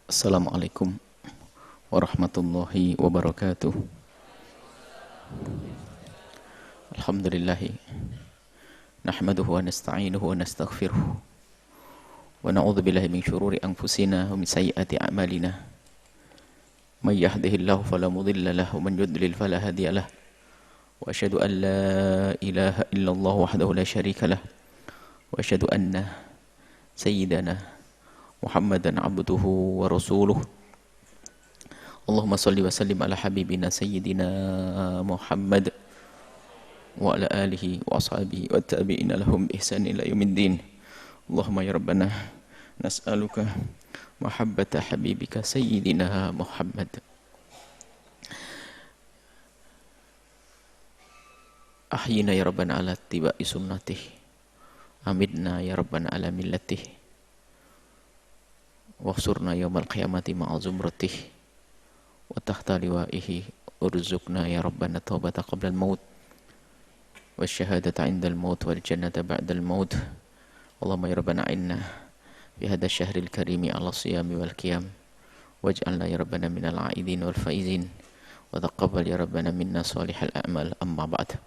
Assalamualaikum warahmatullahi wabarakatuh. Alhamdulillahi nahmaduhu wa nasta'inuhu wa nastaghfiruh wa na'udzu billahi min syururi anfusina wa min sayyiati a'malina. May yahdihillahu fala mudilla lahu wa man yudlil fala hadiya lahu. Wa asyhadu an la ilaha illallah wahdahu la syarika lah. Wa asyhadu anna sayyidana Muhammadan abduhu wa rasuluh. Allahumma salli wa sallim ala habibina sayyidina Muhammad wa ala alihi wa ashabihi wa tabi'ina lahum bi ihsan ila yaumiddin. Allahumma ya rabbana nas'aluka mahabbata habibika sayyidina Muhammad. Ahyina ya rabbana ala tiba'i sunnatih. Amidna ya rabbana ala millatih. Wahsurna yawmal qiyamati ma'a zumratih wa tahta liwa'ihi urzuqna ya rabbana taubata qabla al-maut wa syahadata 'inda al-maut wal jannata ba'da al-maut. Allahumma ya rabbana inna fi hadha asy-syahril karimi 'ala siyami wal qiyam waj'alna ya rabbana minal 'aidin wal faizin wa taqabbal ya rabbana minna salihal a'mal. Amma ba'd.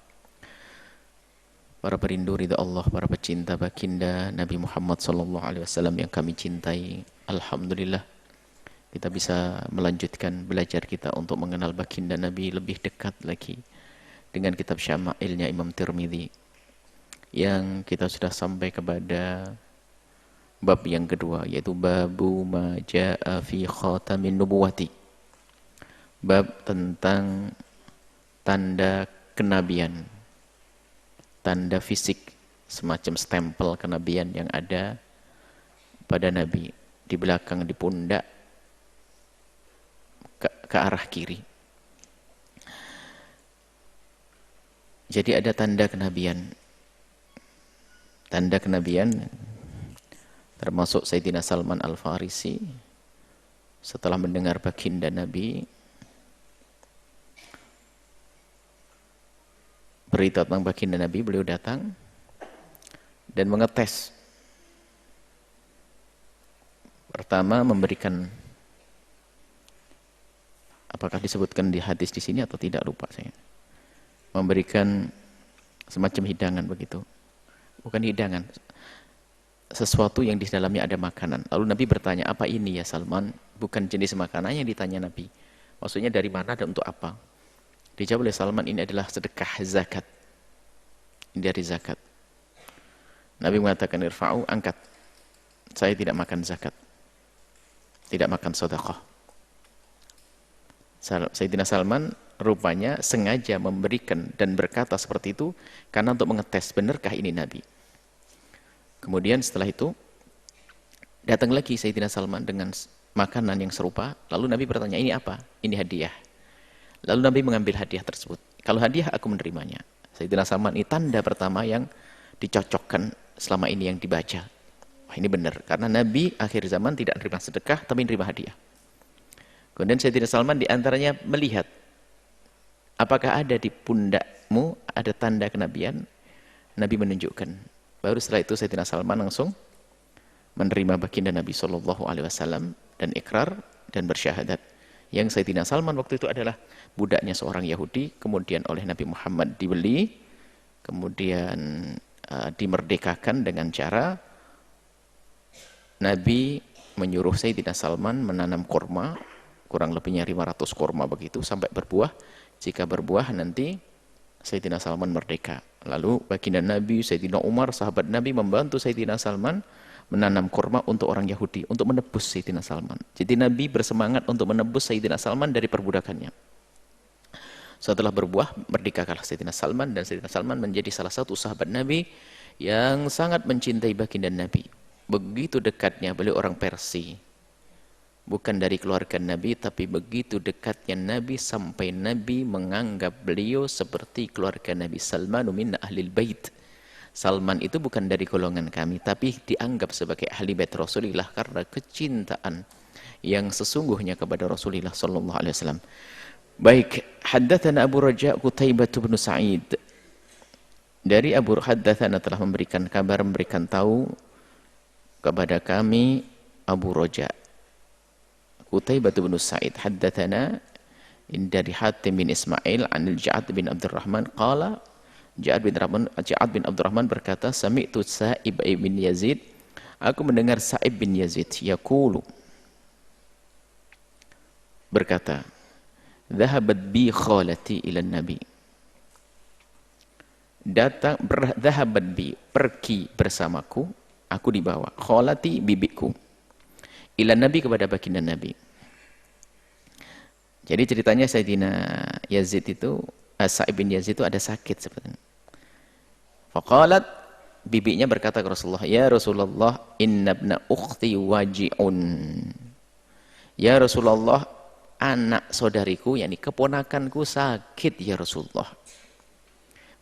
Para perindu ridha Allah, para pecinta baginda Nabi Muhammad sallallahu alaihi wasallam yang kami cintai, alhamdulillah kita bisa melanjutkan belajar kita untuk mengenal baginda Nabi lebih dekat lagi dengan kitab Syama'ilnya Imam Tirmidzi, yang kita sudah sampai kepada bab yang kedua, yaitu babu ma jaa fi khatamin nubuwati, bab tentang tanda kenabian, tanda fisik, semacam stempel kenabian yang ada pada Nabi di belakang, di pundak, ke arah kiri. Jadi ada tanda kenabian. Tanda kenabian termasuk Sayyidina Salman Al-Farisi setelah mendengar baginda Nabi berita tentang baginda Nabi, beliau datang dan mengetes. Pertama memberikan, apakah disebutkan di hadis di sini atau tidak, lupa saya. Memberikan semacam hidangan begitu. Bukan hidangan, sesuatu yang di dalamnya ada makanan. Lalu Nabi bertanya, apa ini ya Salman? Bukan jenis makanan yang ditanya Nabi. Maksudnya dari mana dan untuk apa? Dijawab oleh Salman, ini adalah sedekah zakat. Ini dari zakat. Nabi mengatakan, irfa'u, angkat. Saya tidak makan zakat. Tidak makan sedekah. Sayyidina Salman rupanya sengaja memberikan dan berkata seperti itu karena untuk mengetes benarkah ini Nabi. Kemudian setelah itu datang lagi Sayyidina Salman dengan makanan yang serupa. Lalu Nabi bertanya, ini apa? Ini hadiah. Lalu Nabi mengambil hadiah tersebut. Kalau hadiah aku menerimanya. Sayyidina Salman, ini tanda pertama yang dicocokkan selama ini yang dibaca. Wah, ini benar. Karena Nabi akhir zaman tidak menerima sedekah, tapi menerima hadiah. Kemudian Sayyidina Salman diantaranya melihat, apakah ada di pundakmu ada tanda kenabian? Nabi menunjukkan. Baru setelah itu Sayyidina Salman langsung menerima baginda Nabi SAW dan ikrar dan bersyahadat. Yang Sayyidina Salman waktu itu adalah budaknya seorang Yahudi, kemudian oleh Nabi Muhammad dibeli, kemudian dimerdekakan dengan cara Nabi menyuruh Sayyidina Salman menanam kurma, kurang lebihnya 500 kurma begitu, sampai berbuah. Jika berbuah nanti Sayyidina Salman merdeka. Lalu baginda Nabi, Sayyidina Umar, sahabat Nabi membantu Sayyidina Salman menanam kurma untuk orang Yahudi, untuk menebus Sayyidina Salman. Jadi Nabi bersemangat untuk menebus Sayyidina Salman dari perbudakannya. Setelah berbuah, merdekakanlah Sayyidina Salman, dan Sayyidina Salman menjadi salah satu sahabat Nabi yang sangat mencintai baginda Nabi. Begitu dekatnya, beliau orang Persia. Bukan dari keluarga Nabi, tapi begitu dekatnya Nabi sampai Nabi menganggap beliau seperti keluarga Nabi. Salmanu minna ahlil bait. Salman itu bukan dari golongan kami, tapi dianggap sebagai ahli bait Rasulullah karena kecintaan yang sesungguhnya kepada Rasulullah sallallahu alaihi wasallam. Baik, haddatsana Abu Raja Qutaibah bin Sa'id. Dari Abu Haddatsana telah memberikan kabar, memberikan tahu kepada kami Abu Raja. Qutaibah bin Sa'id haddatsana dari Hatim bin Ismail anil Ja'ad bin Abdurrahman qala Ja'ad bin Abdurrahman berkata sami'tu Sa'ib bin Yazid, aku mendengar Sa'ib bin Yazid yaqulu berkata, dhahabat bi khalati ila nabi, dhahabat bi, pergi bersamaku, aku dibawa, khalati bibiku, ila nabi, kepada baginda nabi. Jadi ceritanya Sayyidina Yazid itu, Sa'ib bin Yazid itu ada sakit sebenarnya. Faqalat, bibinya berkata ke Rasulullah, ya Rasulullah, inna ibna ukhti waji'un. Ya Rasulullah, anak saudariku, yakni keponakanku sakit ya Rasulullah.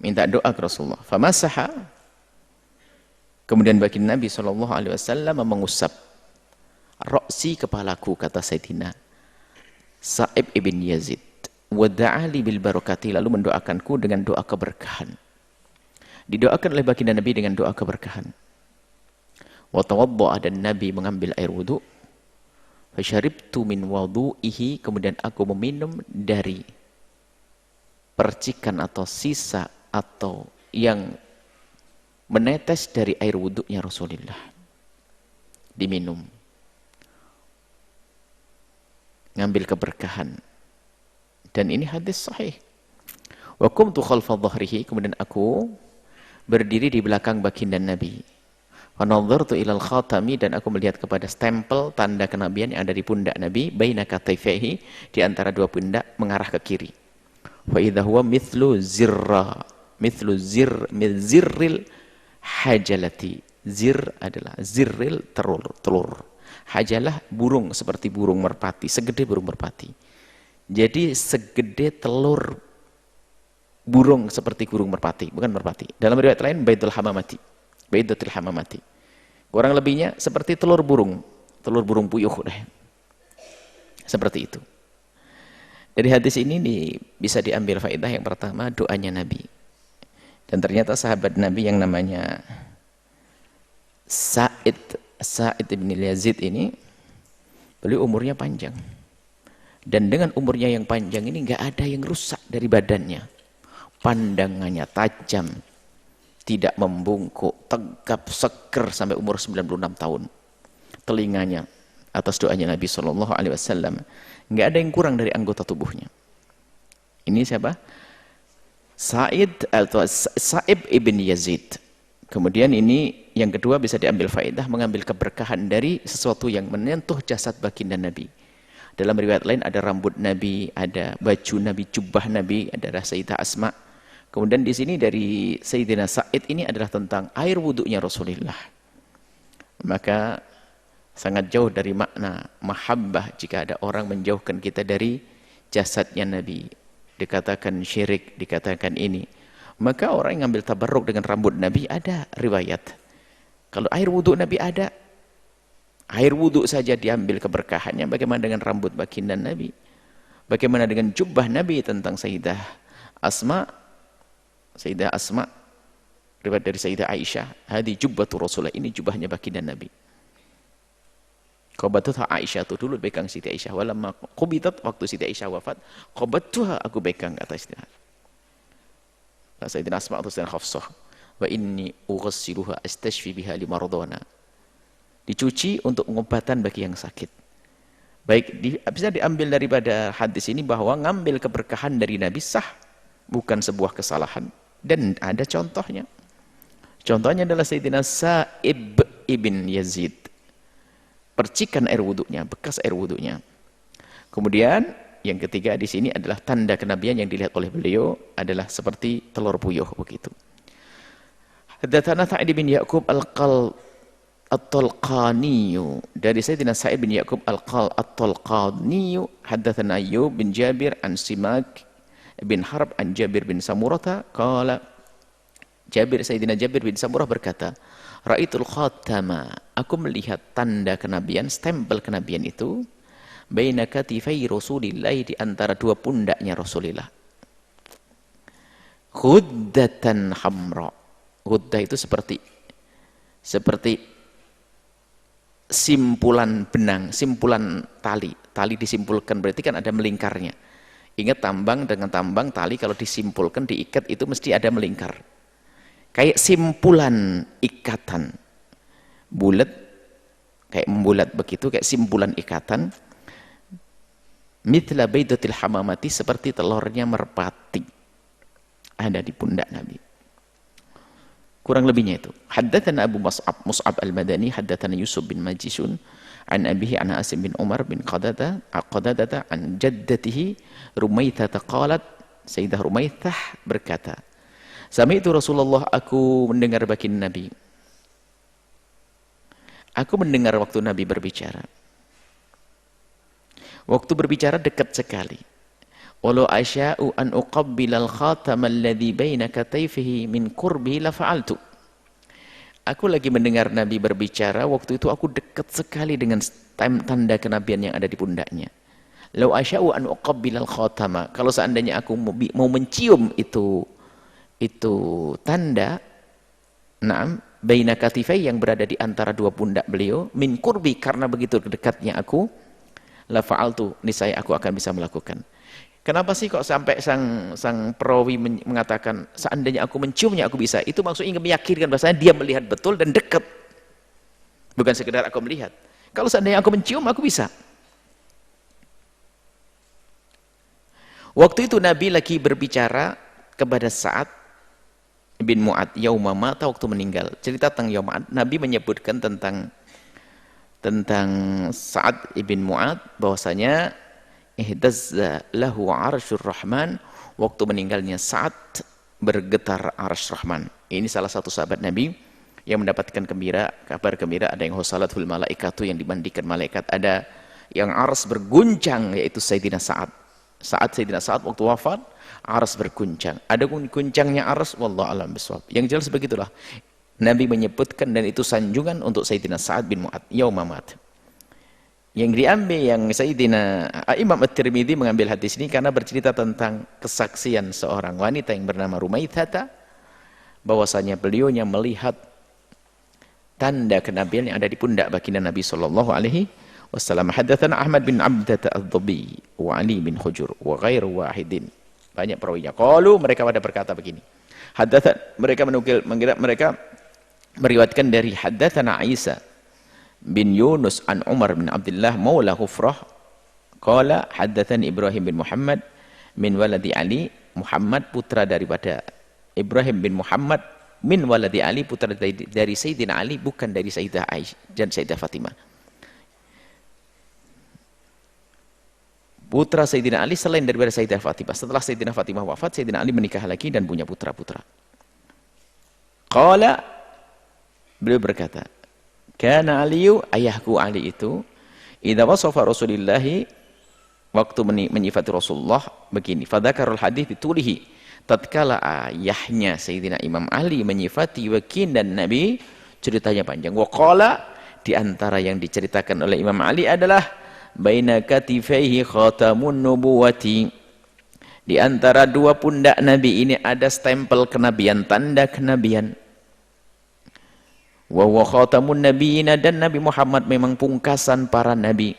Minta doa ke Rasulullah. Famasaha, kemudian baginda Nabi SAW mengusap roksi, kepalaku, kata Sayyidina Sa'ib ibn Yazid, wada'ali bil barakati, lalu mendoakanku dengan doa keberkahan. Didoakan oleh baginda Nabi dengan doa keberkahan. Wa tawadda'a, dan Nabi mengambil air wudu. Fasyaribtu min wudu'ihi, kemudian aku meminum dari percikan atau sisa atau yang menetes dari air wudunya Rasulullah. Diminum. Ngambil keberkahan. Dan ini hadis sahih. Wa qumtu khalfa dhahrihi, kemudian aku berdiri di belakang baginda Nabi. Wa nadhartu ilal khatami, dan aku melihat kepada stempel tanda kenabian yang ada di pundak Nabi, baina katifaihi, di antara dua pundak mengarah ke kiri. Fa idza huwa mithlu zirril hajalati. Zir adalah zirril, telur. Hajalah burung, seperti burung merpati, segede burung merpati. Jadi segede telur burung seperti burung merpati, bukan merpati. Dalam riwayat lain baidatul hamamati. Kurang lebihnya seperti telur burung puyuh deh. Seperti itu. Dari hadis ini bisa diambil faedah yang pertama, doanya Nabi. Dan ternyata sahabat Nabi yang namanya Sa'id bin Yazid ini, beliau umurnya panjang. Dan dengan umurnya yang panjang ini nggak ada yang rusak dari badannya. Pandangannya tajam, tidak membungkuk, tegap, seger sampai umur 96 tahun. Telinganya, atas doanya Nabi SAW, nggak ada yang kurang dari anggota tubuhnya. Ini siapa? Sa'ib ibn Yazid. Kemudian ini yang kedua, bisa diambil faedah, mengambil keberkahan dari sesuatu yang menyentuh jasad baginda Nabi. Dalam riwayat lain ada rambut Nabi, ada baju Nabi, jubah Nabi, ada Sayyidah Asma. Kemudian di sini dari Sayyidina Sa'id ini adalah tentang air wudhunya Rasulullah. Maka sangat jauh dari makna mahabbah jika ada orang menjauhkan kita dari jasadnya Nabi. Dikatakan syirik, dikatakan ini. Maka orang yang ambil tabarruk dengan rambut Nabi, ada riwayat. Kalau air wudhu Nabi ada, air wudhu saja diambil keberkahannya, bagaimana dengan rambut baginda Nabi? Bagaimana dengan jubah Nabi tentang Sayyidah Asma? Sayyidah Asma, riwayat dari Sayyidah Aisyah, hadi jubbatu Rasulullah, ini jubahnya baginda Nabi. Qabattuha Aisyah, itu dulu pegang Siti Aisyah, walamma qubitat, waktu Siti Aisyah wafat, qabattuha, aku pegang, kata Siti Sayyidina Asma atau Sayyidina Hafsah, wa inni ughassiluha astashfi biha limardana, dicuci untuk pengobatan bagi yang sakit. Baik, bisa diambil daripada hadis ini bahwa ngambil keberkahan dari Nabi sah, bukan sebuah kesalahan. Dan ada contohnya. Contohnya adalah Sayyidina Sa'ib ibn Yazid. Percikan air wudunya, bekas air wudunya. Kemudian yang ketiga di sini adalah tanda kenabian yang dilihat oleh beliau adalah seperti telur puyuh begitu. Haddatsana Sa'id bin Ya'qub At-Talqani, dari Sayyidina Sa'id bin Ya'qub At-Talqani, haddatsana Ayyub bin Jabir an Simak bin Harb an Jabir bin Samurah qala, Sayyidina Jabir bin Samurah berkata, ra'aitul khatama, aku melihat tanda kenabian, stempel kenabian itu, baina katifai Rasulillah, di antara dua pundaknya Rasulullah. Ghuddatan hamra. Ghuddah itu seperti simpulan benang, simpulan tali. Tali disimpulkan berarti kan ada melingkarnya. Ingat tambang dengan tambang, tali kalau disimpulkan, diikat itu mesti ada melingkar. Kayak simpulan ikatan. Bulat, kayak membulat begitu, kayak simpulan ikatan. Mithla baidatil hamamati, seperti telurnya merpati. Ada di pundak Nabi. Kurang lebihnya itu. Haddatsana Abu Mus'ab al-Madani, haddatsana Yusuf bin Majishun, an abihi an Asim bin Umar bin Qadadata an jaddatihi Rumaithah qalat, Sayyidah Rumaithah berkata, sami'tu Rasulullah, aku mendengar baginda Nabi. Aku mendengar waktu Nabi berbicara. Waktu berbicara dekat sekali. Walau asya'u an uqabbilal khatam alladhi baina katayfihi min qurbi la fa'altu. Aku lagi mendengar Nabi berbicara, waktu itu aku dekat sekali dengan tanda kenabian yang ada di pundaknya. Lau asya'u an uqabbilal khatama, kalau seandainya aku mau mencium itu tanda, na'am, baina katifai, yang berada di antara dua pundak beliau, min qurbi, karena begitu dekatnya aku, la fa'altu, niscaya aku akan bisa melakukan. Kenapa sih kok sampai sang perawi mengatakan seandainya aku menciumnya aku bisa? Itu maksudnya ingin meyakinkan bahasanya dia melihat betul dan dekat. Bukan sekedar aku melihat. Kalau seandainya aku mencium aku bisa. Waktu itu Nabi lagi berbicara kepada Sa'ad bin Mu'ad yauma mata, waktu meninggal. Cerita tentang yauma Nabi menyebutkan tentang Sa'ad bin Mu'ad bahwasanya ihdazza lahu arsyur rahman, waktu meninggalnya Sa'ad bergetar arsy Rahman. Ini salah satu sahabat Nabi yang mendapatkan kabar gembira. Ada yang husalatul malaikatu, yang dimandikan malaikat, ada yang arsy berguncang, yaitu Sayyidina Sa'ad. Sayyidina Sa'ad waktu wafat arsy berguncang. Ada guncangnya arsy, wallahu a'lam bishawab. Yang jelas begitulah Nabi menyebutkan, dan itu sanjungan untuk Sayyidina Sa'ad bin Mu'ad yauma mat. Yang diambil, yang Sayyidina Imam At-Tirmidzi mengambil hadis ini karena bercerita tentang kesaksian seorang wanita yang bernama Rumaithah, bahwasanya beliaunya melihat tanda kenabian yang ada di pundak baginda Nabi sallallahu alaihi wasallam. Haddatsana Ahmad bin Abdah ad-Dhabi wa Ali bin Hujur wa ghairu wahidin. Banyak perawinya. Qalu, mereka pada berkata begini. Mereka meriwayatkan dari haddatsana Isa bin Yunus an Umar bin Abdullah maula Hufrah qala haddatsani Ibrahim bin Muhammad min waladi Ali, Muhammad putra daripada Ibrahim bin Muhammad, min waladi Ali, putra dari Sayyidina Ali, bukan dari Sayyidah Aisyah dan Sayyidah Fatimah. Putra Sayyidina Ali selain daripada Sayyidah Fatimah. Setelah Sayyidina Fatimah wafat, Sayyidina Ali menikah lagi dan punya putra-putra. Qala, beliau berkata, kana Aliyu, ayahku Ali itu, idza wasafa Rasulillahi, waktu menyifati Rasulullah begini, fadzakarul hadis bitulihi, tatkala ayahnya Sayyidina Imam Ali menyifati baginda Nabi, ceritanya panjang. Wa qala, di antara yang diceritakan oleh Imam Ali adalah baina katifaihi khatamun nubuwati, di antara dua pundak Nabi ini ada stempel kenabian, tanda kenabian. Wa huwa khatamun nabiyina, dan Nabi Muhammad memang pungkasan para nabi.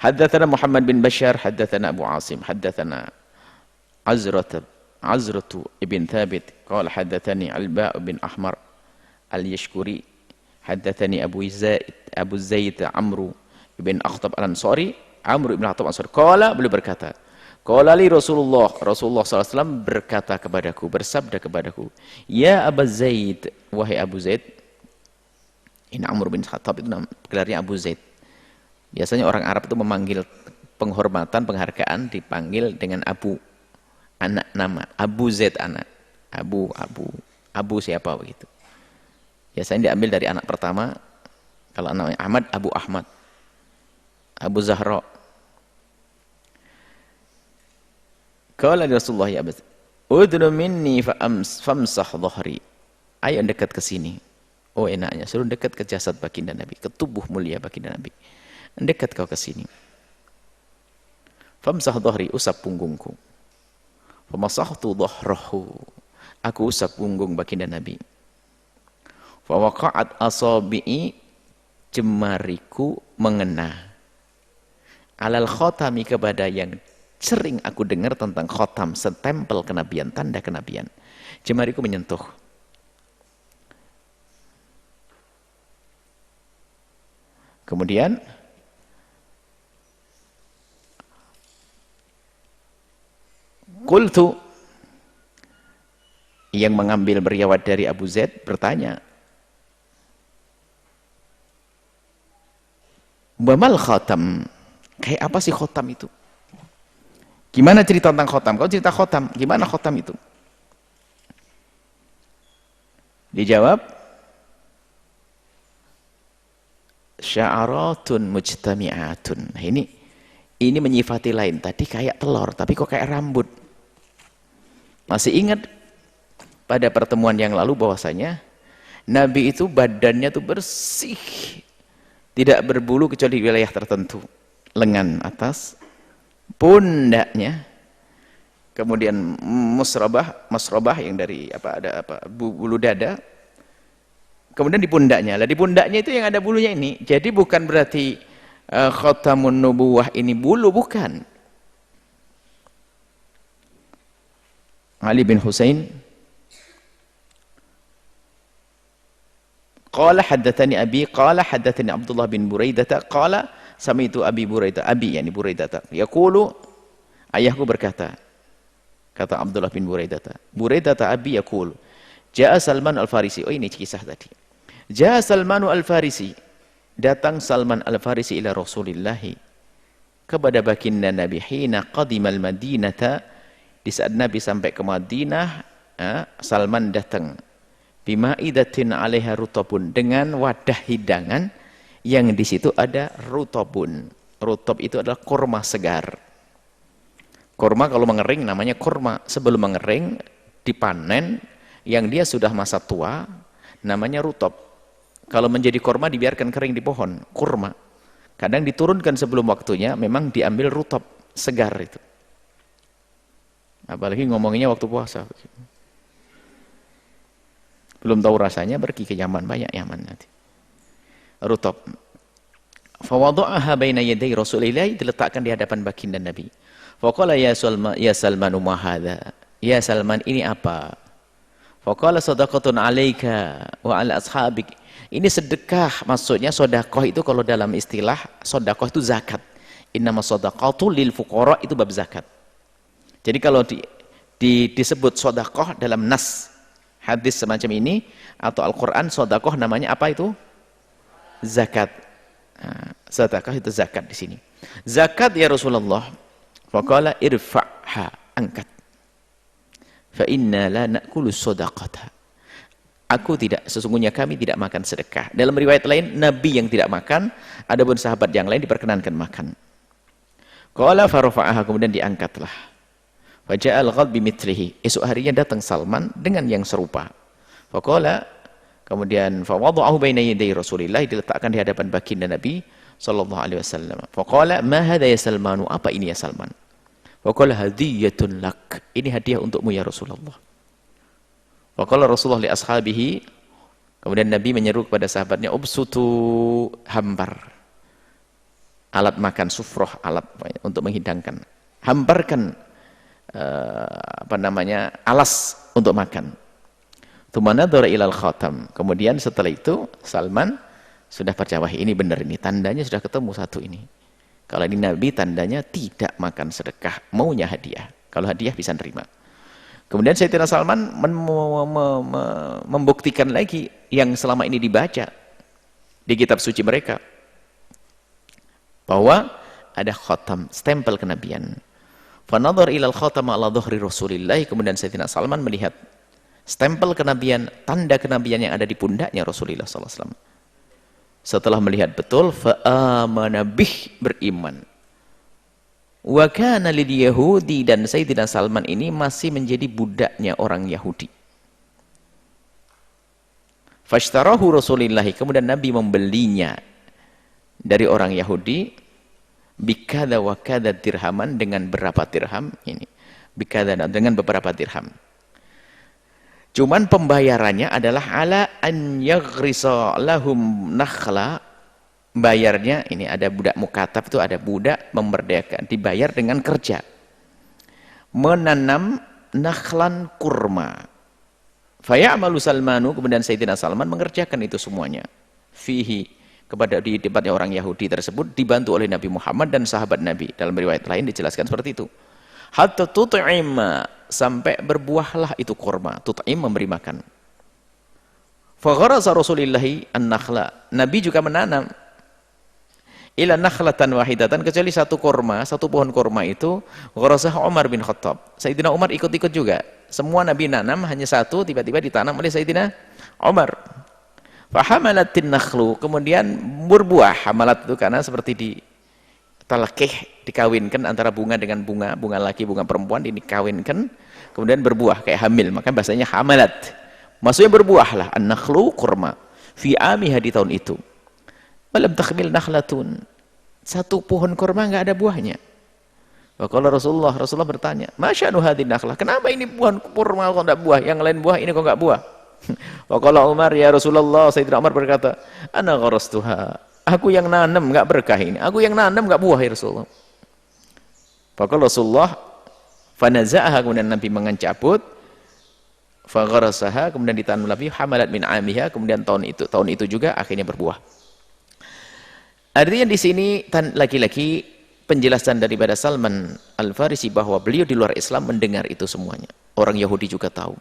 Haddatsana Muhammad bin Bashar, haddatsana Abu Asim, haddatsana Azratu ibn Thabit qala haddatsani Alba' bin Ahmar al-Yashkuri, haddatsani Abu Zaid Amru ibn Akhtab al-Ansari, Amru ibn Akhtab al-Ansari qala, beliau berkata, qala li Rasulullah SAW berkata kepadaku, bersabda kepadaku, ya Abu Zaid, wahai Abu Zaid. Ini Amr bin Khattab itu gelarnya Abu Zaid. Biasanya orang Arab itu memanggil penghormatan, penghargaan dipanggil dengan Abu, anak nama, Abu Zaid anak, Abu siapa begitu. Biasanya diambil dari anak pertama, kalau anaknya Ahmad, Abu Ahmad, Abu Zahra. Qala Rasulullah, ya Abu, udnu minni famsah dhahri, ayo dekat ke sini. Oh enaknya, suruh dekat ke jasad baginda Nabi, ke tubuh mulia baginda Nabi. Dekat kau ke sini. Famsah dhahri, usap punggungku. Famasahtu dhahrahu, aku usap punggung baginda Nabi. Fa waqa'at asabi'i, jemariku mengena. Alal khotami, kepada yang sering aku dengar tentang khotam, setempel kenabian, tanda kenabian. Jemariku menyentuh. Kemudian qultu, yang mengambil riwayat dari Abu Zaid bertanya, "Bamal khatam?" Kayak apa sih khotam itu? Gimana cerita tentang khotam? Kau cerita khotam, gimana khotam itu? Dijawab, sya'aratun mujtami'atun. Nah, ini menyifati lain. Tadi kayak telur, tapi kok kayak rambut. Masih ingat pada pertemuan yang lalu bahwasanya Nabi itu badannya tuh bersih, tidak berbulu kecuali di wilayah tertentu. Lengan atas, pundaknya, kemudian masrabah yang dari bulu dada, kemudian di pundaknya. Lah di pundaknya itu yang ada bulunya ini. Jadi bukan berarti khatamun nubuwah ini bulu, bukan. Ali bin Husain qala haddatsani abi qala haddatsani Abdullah bin Buraidah qala sami'tu Abi Buraidah, Abi yani Buraidah, yaqulu, ayahku berkata, kata Abdullah bin Buraidah, Buraidah Abi yaqulu, jaa Salman al-Farisi. Oh, ini kisah tadi. Jaa Salman al-Farisi, datang Salman al-Farisi ila Rasulillah, kepada baginda Nabi, hina qadimal Madinata, di saat Nabi sampai ke Madinah, Salman datang bimaidatin 'alaiha rutabun, dengan wadah hidangan yang di situ ada rutabun. Rutab itu adalah kurma segar. Kurma kalau mengering namanya kurma. Sebelum mengering dipanen, yang dia sudah masa tua namanya rutab. Kalau menjadi kurma dibiarkan kering di pohon, kurma. Kadang diturunkan sebelum waktunya, memang diambil rutab segar itu. Apalagi ngomonginnya waktu puasa. Belum tahu rasanya, pergi ke Yaman, banyak Yaman nanti. Rutab. Fawadha'aha baina yaday Rasulillah, diletakkan di hadapan baginda Nabi. Faqala ya Salman ma hadza? Ya Salman, ini apa? Faqala sadaqatun 'alaika wa 'ala ashabik. Ini sedekah, maksudnya sedekah itu kalau dalam istilah sedekah itu zakat. Innama shadaqatu lil fuqara, itu bab zakat. Jadi kalau disebut sedekah dalam nas hadis semacam ini atau Al-Qur'an, sedekah namanya apa itu? Zakat. Sedekah itu zakat di sini. Zakat ya Rasulullah. Faqala irfa'ha, angkat. Fa inna la na'kulu shadaqata. Sesungguhnya kami tidak makan sedekah. Dalam riwayat lain, Nabi yang tidak makan, adapun sahabat yang lain diperkenankan makan. Qala farafa'aha, kemudian diangkatlah. Fa ja'al ghad bimithlihi. Esok harinya datang Salman dengan yang serupa. Faqala, kemudian fawadha'ahu baina yaday Rasulillah, diletakkan di hadapan baginda Nabi sallallahu alaihi wasallam. Faqala ma hadza ya Salmanu? Apa ini ya Salman? Faqala hadiyatun lak. Ini hadiah untukmu ya Rasulullah. Faqala Rasulullah li ashabihi, kemudian Nabi menyeru kepada sahabatnya, ubsutu, hampar. Alat makan, sufroh, alat untuk menghidangkan. Hamparkan alas untuk makan. Tumanadhara ilal khatam. Kemudian setelah itu Salman sudah percaya, wah ini benar, ini tandanya sudah ketemu satu ini. Kalau ini Nabi tandanya tidak makan sedekah, maunya hadiah. Kalau hadiah bisa nerima. Kemudian Sayyidina Salman membuktikan lagi yang selama ini dibaca di kitab suci mereka, bahwa ada khatam, stempel kenabian. Fanadhar ilal khatam ala dhuhri Rasulillah. Kemudian Sayyidina Salman melihat stempel kenabian, tanda kenabian yang ada di pundaknya Rasulullah SAW. Setelah melihat betul, fa'amana bih, beriman. Wa kana lil Yahudi, dan Sayyidina Salman ini masih menjadi budaknya orang Yahudi. Fashtarahu Rasulullah, kemudian Nabi membelinya dari orang Yahudi, bikada wa kada dirhaman, dengan berapa dirham ini? Bikada, dengan beberapa dirham. Cuman pembayarannya adalah ala an yaghrisa lahum nakhla. Bayarnya ini ada budak mukatab, itu ada budak memerdekakan, dibayar dengan kerja. Menanam nakhlan kurma. Faya'malu Salmanu, kemudian Sayyidina Salman mengerjakan itu semuanya. Fihi, kepada di tempatnya orang Yahudi tersebut, dibantu oleh Nabi Muhammad dan sahabat Nabi. Dalam riwayat lain dijelaskan seperti itu. Hatta tut'ima, sampai berbuahlah itu kurma. Tut'im, memberi makan. Fagharaza Rasulillahi an-nakhla, Nabi juga menanam ila nakhlatan wahidatan, kecuali satu kurma, satu pohon kurma itu gharazah Umar bin Khattab. Sayyidina Umar ikut-ikut juga. Semua Nabi nanam, hanya satu tiba-tiba ditanam oleh Sayyidina Umar. Fahamalatin nakhlu, kemudian berbuah. Hamalat itu karena seperti di talaqih, dikawinkan antara bunga dengan bunga, bunga laki, bunga perempuan, ini kawinkan, kemudian berbuah kayak hamil, maka bahasanya hamalat. Maksudnya berbuahlah an-nakhlu kurma fi amiha, di tahun itu. Walam takhmil nakhlatun, satu pohon kurma enggak ada buahnya. Waqala Rasulullah bertanya, "Masya'nu hadhihi nakhlah?" Kenapa ini pohon kurma kok enggak buah, yang lain buah, ini kok enggak buah? Waqala Umar, "Ya Rasulullah," Sayyidina Umar berkata, "Ana gharastuha." Aku yang nanam, enggak berkah ini. Aku yang nanam enggak buah, ya Rasulullah. Faqala Rasulullah, fanaza'aha, kemudian Nabi mencabut, fagharasaha, kemudian ditanam lagi, hamalat min amiha, kemudian tahun itu juga akhirnya berbuah. Artinya di sini lagi-lagi penjelasan daripada Salman Al-Farisi bahwa beliau di luar Islam mendengar itu semuanya. Orang Yahudi juga tahu.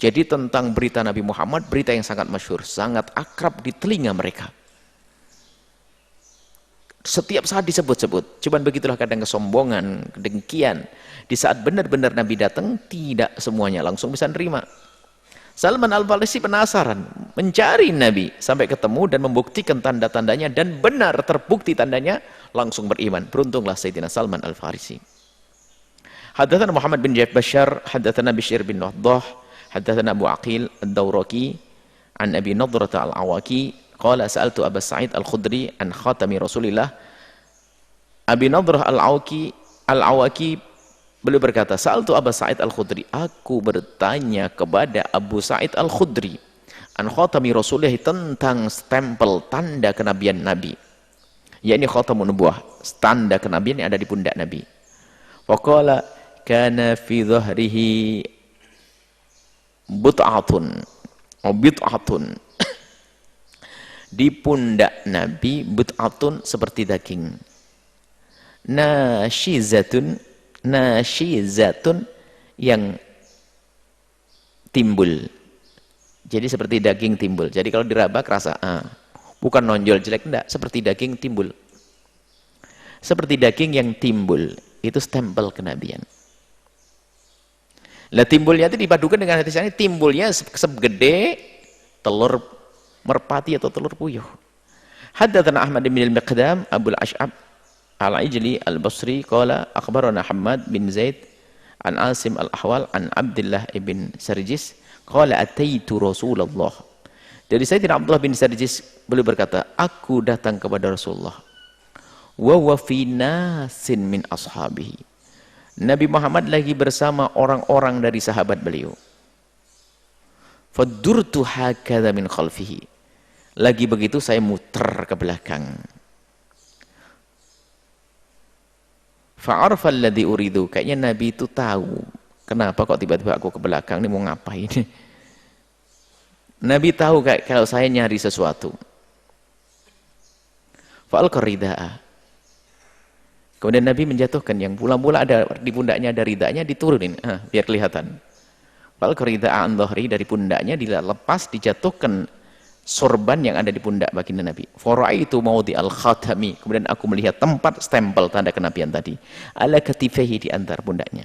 Jadi tentang berita Nabi Muhammad, berita yang sangat masyhur, sangat akrab di telinga mereka. Setiap saat disebut-sebut. Cuman begitulah kadang kesombongan, kedengkian. Di saat benar-benar Nabi datang, tidak semuanya langsung bisa nerima. Salman Al-Farisi penasaran, mencari Nabi sampai ketemu dan membuktikan tanda-tandanya, dan benar terbukti tandanya, langsung beriman. Beruntunglah Sayyidina Salman Al-Farisi. Haddatsana Muhammad bin Bashar, haddatsana Bishr bin Waddah, haddatsana Abu Aqil Ad-Dawraqi an Abi Nadrata Al-Awaki qala sa'altu Abu Sa'id Al-Khudri an khatami Rasulillah. Abi Nadrah Al-Awaki beliau berkata, "Sa'altu Abu Sa'id Al-Khudri," aku bertanya kepada Abu Sa'id Al-Khudri, an khatami Rasulullah, tentang stempel tanda kenabian Nabi, yakni khatamun nubuwah, tanda kenabian yang ada di pundak Nabi. Faqala kana fi dhahrihi but'atun, di pundak Nabi, but'atun, seperti daging, nasyizatun, yang timbul. Jadi seperti daging timbul. Jadi kalau diraba kerasa, bukan nonjol jelek, enggak, seperti daging timbul. Seperti daging yang timbul, itu stempel kenabian. Lah timbulnya itu dipadukan dengan hadis ini, timbulnya segede telur merpati atau telur puyuh. Haddatsana Ahmad bin al-Miqdam Abul Ash'ab Al-Ijli Al-Basri qala akhbarana Hammad bin Zaid an Asim Al-Ahwal an Abdullah ibn Sarjis qala ataitu Rasulullah. Dari Sayyidina Abdullah bin Sarjis, beliau berkata, aku datang kepada Rasulullah wa huwa fi nasin min ashabihi. Nabi Muhammad lagi bersama orang-orang dari sahabat beliau. Fadurtu hakadha min khalfihi. Lagi begitu saya muter ke belakang. Fa'arfa alladhi uridu, kayaknya Nabi itu tahu kenapa kok tiba-tiba aku ke belakang, ini mau ngapain. Nabi tahu kayak kalau saya nyari sesuatu. Fa'alqa rida'ah, kemudian Nabi menjatuhkan yang mula-mula ada di pundaknya, ada ridanya, diturunin, biar kelihatan. Fa'alqa rida'ah an dhahri, dari pundaknya dilepas, dijatuhkan sorban yang ada di pundak baginda Nabi. Fara'aitu maudi al-khatami, kemudian aku melihat tempat stempel tanda kenabian tadi, ala katifaihi, di antara pundaknya.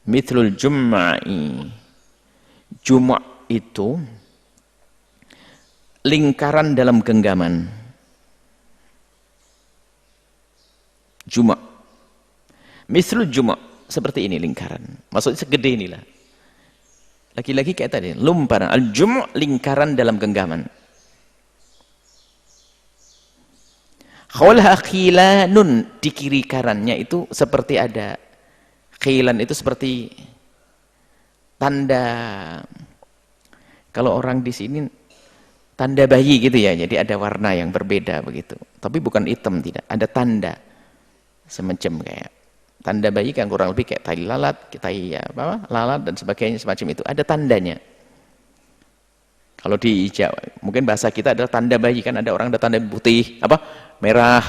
Mithlul jum'i, jum' itu lingkaran dalam genggaman. Jum', mithlul jum', seperti ini lingkaran, maksudnya segede inilah. Laki-laki kayak tadi, lumparan, al-jum' lingkaran dalam genggaman. Khawalha khilanun, di kiri kanannya itu seperti ada khilan, itu seperti tanda, kalau orang di sini tanda bayi gitu ya, jadi ada warna yang berbeda begitu, tapi bukan hitam, tidak, ada tanda semacam kayak tanda bayi kan kurang lebih kayak tai lalat, tai apa, lalat dan sebagainya semacam itu, ada tandanya. Kalau di Jawa, mungkin bahasa kita adalah tanda bayi, kan ada orang ada tanda putih, apa, merah,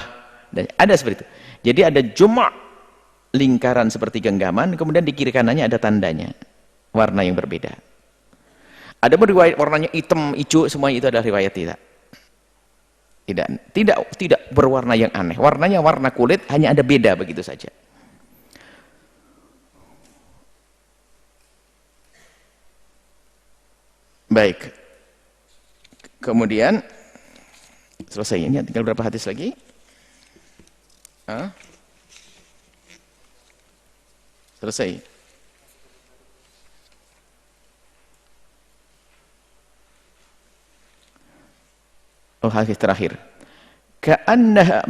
dan ada seperti itu. Jadi ada juma' lingkaran seperti genggaman, kemudian di kiri kanannya ada tandanya, warna yang berbeda. Ada pun riwayat warnanya hitam, hijau, semuanya itu adalah riwayat tidak berwarna yang aneh. Warnanya warna kulit, hanya ada beda begitu saja. Baik. Kemudian selesai, ini tinggal berapa hadis lagi? Selesai. Oh, hadis terakhir. Ka'annaha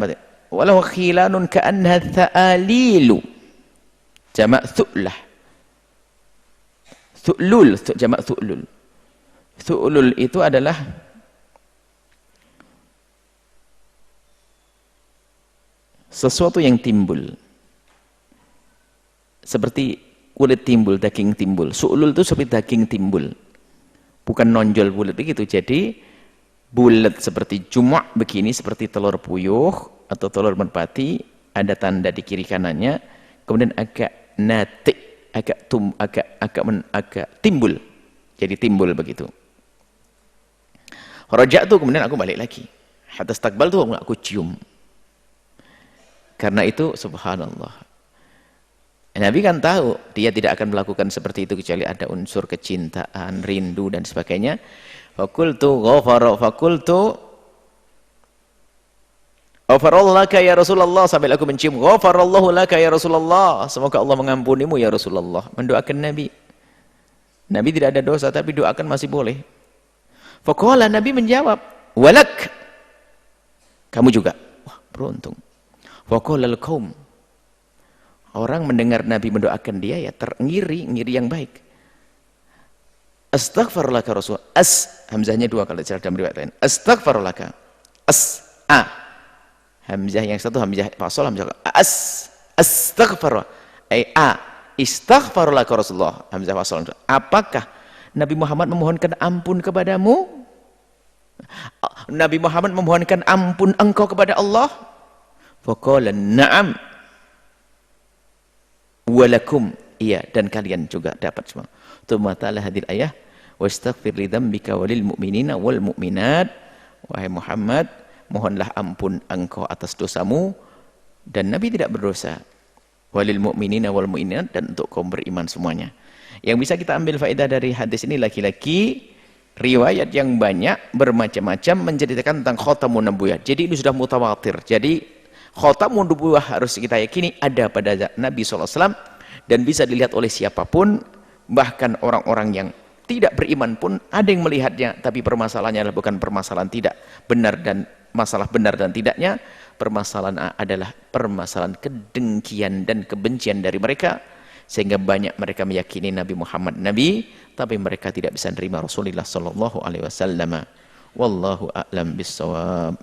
walau khilanun ka'annaha tha'alilu. Jamak thu'lah. Thu'lul, jamak thu'lul. Thu'lul itu adalah sesuatu yang timbul. Seperti kulit timbul, daging timbul. Su'lul itu seperti daging timbul. Bukan nonjol bulat begitu. Jadi bulat seperti juma' begini, seperti telur puyuh atau telur merpati, ada tanda di kiri kanannya, kemudian agak natik, agak timbul, jadi timbul begitu. Rojak tuh kemudian aku balik lagi, hatta stakbal tuh aku cium. Karena itu subhanallah, Nabi kan tahu dia tidak akan melakukan seperti itu kecuali ada unsur kecintaan, rindu dan sebagainya. Fakultu ghafarallahu laka ya Rasulullah, sambil aku mencium, ghafarallahu laka ya Rasulullah, semoga Allah mengampunimu ya Rasulullah. Mendoakan Nabi. Nabi tidak ada dosa tapi doakan masih boleh. Faqala, Nabi menjawab, walak, kamu juga. Wah, beruntung. Faqala al-qaum, orang mendengar Nabi mendoakan dia ya ngiri yang baik. Astaghfirullah Rasul. Hamzahnya dua kalau dalam riwayat lain. Astaghfirullah. Hamzah yang satu hamzah fasal, hamzah astaghfirullah. Istaghfirullah Rasulullah. Hamzah fasal. Apakah Nabi Muhammad memohonkan ampun kepadamu? Nabi Muhammad memohonkan ampun engkau kepada Allah? Faqala na'am. Walakum, iya, dan kalian juga dapat semua. Tsumma ta'ala hadil ayah, wastaghfir li dzambika walil mu'minina wal mu'minat. Wahai Muhammad, mohonlah ampun engkau atas dosamu, dan Nabi tidak berdosa. Walil mu'minina wal mu'minat, dan untuk kaum beriman semuanya. Yang bisa kita ambil faedah dari hadis ini, lagi-lagi riwayat yang banyak bermacam-macam menceritakan tentang khatamun nubuwah. Jadi ini sudah mutawatir. Jadi khatamun nubuwah harus kita yakini ada pada Nabi SAW, dan bisa dilihat oleh siapapun, bahkan orang-orang yang tidak beriman pun ada yang melihatnya. Tapi permasalahannya adalah bukan permasalahan tidak benar dan masalah benar dan tidaknya, permasalahan adalah permasalahan kedengkian dan kebencian dari mereka, sehingga banyak mereka meyakini Nabi Muhammad Nabi, tapi mereka tidak bisa menerima Rasulullah SAW. Wallahu a'lam bissawab.